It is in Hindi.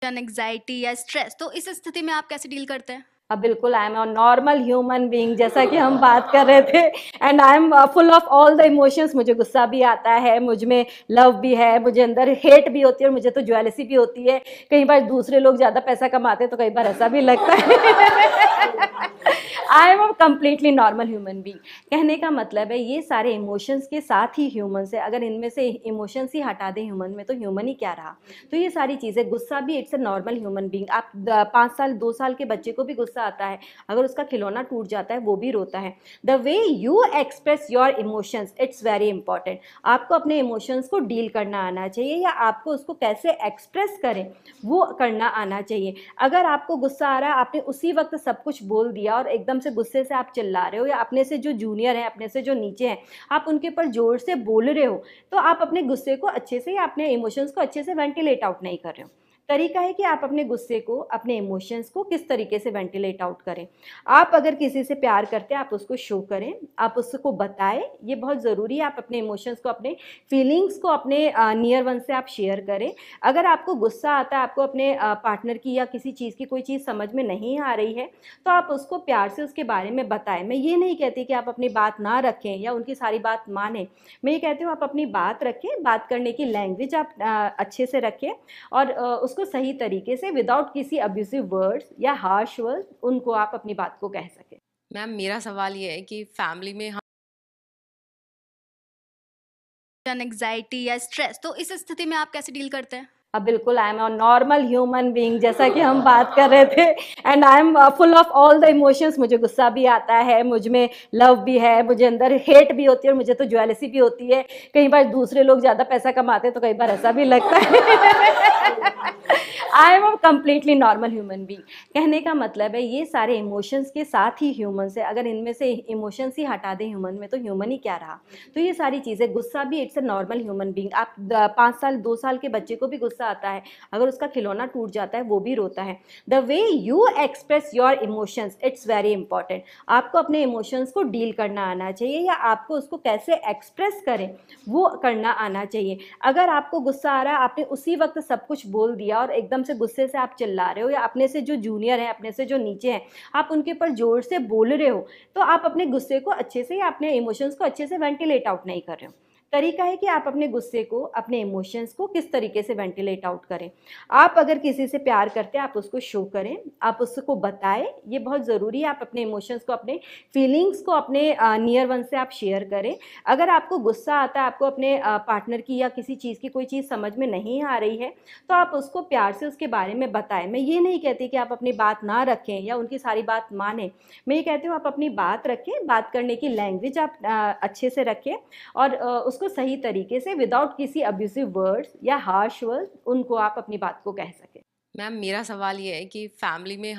एंग्जाइटी या स्ट्रेस, तो इस स्थिति में आप कैसे डील करते हैं? बिल्कुल, I am a normal human being, जैसा कि हम बात कर रहे थे। And I am full of all the emotions. मुझे गुस्सा भी आता है, मुझ में लव भी है, मुझे अंदर हेट भी होती है और मुझे तो ज्वेलसी भी होती है। कई बार दूसरे लोग ज़्यादा पैसा कमाते हैं तो कई बार ऐसा भी लगता है। I am a completely normal human being. कहने का मतलब है ये सारे इमोशंस के साथ ही ह्यूमन है। अगर इनमें से इमोशंस ही हटा दें ह्यूमन में तो ह्यूमन ही क्या रहा। तो ये सारी चीज़ें, गुस्सा भी it's a normal human being. आप 5 साल 2 साल के बच्चे को भी गुस्सा आता है, अगर उसका खिलौना टूट जाता है वो भी रोता है। The way you express your emotions it's very important. आपको अपने इमोशंस को डील करना आना चाहिए, या आपको उसको कैसे एक्सप्रेस करें वो करना आना चाहिए। अगर आपको गुस्सा आ रहा है, आपने उसी वक्त सब कुछ बोल दिया और एकदम से गुस्से से आप चिल्ला रहे हो, या अपने से जो जूनियर है, अपने से जो नीचे हैं, आप उनके ऊपर जोर से बोल रहे हो, तो आप अपने गुस्से को अच्छे से या अपने इमोशंस को अच्छे से वेंटिलेट आउट नहीं कर रहे हो। तरीका है कि आप अपने गुस्से को, अपने इमोशंस को किस तरीके से वेंटिलेट आउट करें। आप अगर किसी से प्यार करते हैं, आप उसको शो करें, आप उसको बताएं। ये बहुत ज़रूरी है। आप अपने इमोशंस को, अपने फीलिंग्स को अपने नियर वन से आप शेयर करें। अगर आपको गुस्सा आता है, आपको अपने पार्टनर की या किसी चीज़ की कोई चीज़ समझ में नहीं आ रही है, तो आप उसको प्यार से उसके बारे में बताएं। मैं ये नहीं कहती कि आप अपनी बात ना रखें या उनकी सारी बात मानें। मैं ये कहती हूँ आप अपनी बात रखें, बात करने की लैंग्वेज आप अच्छे से रखें, और उसको सही तरीके से विदाउट किसी अब्यूसिव वर्ड्स या हार्श वर्ड्स उनको आप अपनी बात को कह सकें। मैम, मेरा सवाल ये है कि फैमिली में हम एंग्जाइटी या स्ट्रेस, तो इस स्थिति में आप कैसे डील करते हैं? बिल्कुल, I am a normal human being, जैसा कि हम बात कर रहे थे। And I am full of all the emotions. मुझे गुस्सा भी आता है, मुझ में लव भी है, मुझे अंदर हेट भी होती है और मुझे तो ज्वेलसी भी होती है। कई बार दूसरे लोग ज़्यादा पैसा कमाते हैं तो कई बार ऐसा भी लगता है। I am a completely normal human being. कहने का मतलब है ये सारे इमोशंस के साथ ही ह्यूमन है। अगर इनमें से इमोशंस ही हटा दें ह्यूमन में तो ह्यूमन ही क्या रहा। तो ये सारी चीज़ें, गुस्सा भी it's a normal human being. आप 5 साल 2 साल के बच्चे को भी गुस्सा आता है, अगर उसका खिलौना टूट जाता है वो भी रोता है। The way you express your emotions it's very important. आपको अपने इमोशंस को डील करना आना चाहिए, या आपको उसको कैसे एक्सप्रेस करें वो करना आना चाहिए। अगर आपको गुस्सा आ रहा है, आपने उसी वक्त सब कुछ बोल दिया और एकदम से गुस्से से आप चिल्ला रहे हो, या अपने से जो जूनियर है, अपने से जो नीचे हैं, आप उनके ऊपर जोर से बोल रहे हो, तो आप अपने गुस्से को अच्छे से या अपने इमोशंस को अच्छे से वेंटिलेट आउट नहीं कर रहे हो। तरीका है कि आप अपने गुस्से को, अपने इमोशंस को किस तरीके से वेंटिलेट आउट करें। आप अगर किसी से प्यार करते हैं, आप उसको शो करें, आप उसको बताएं। ये बहुत ज़रूरी है। आप अपने इमोशंस को, अपने फीलिंग्स को अपने नियर वन से आप शेयर करें। अगर आपको गुस्सा आता है, आपको अपने पार्टनर की या किसी चीज़ की कोई चीज़ समझ में नहीं आ रही है, तो आप उसको प्यार से उसके बारे में बताएं। मैं ये नहीं कहती कि आप अपनी बात ना रखें या उनकी सारी बात मानें। मैं ये कहती हूँ आप अपनी बात रखें, बात करने की लैंग्वेज आप अच्छे से रखें, और उसको सही तरीके से विदाउट किसी अब्यूसिव वर्ड्स या हार्श वर्ड्स उनको आप अपनी बात को कह सकें। मैम, मेरा सवाल ये है कि फैमिली में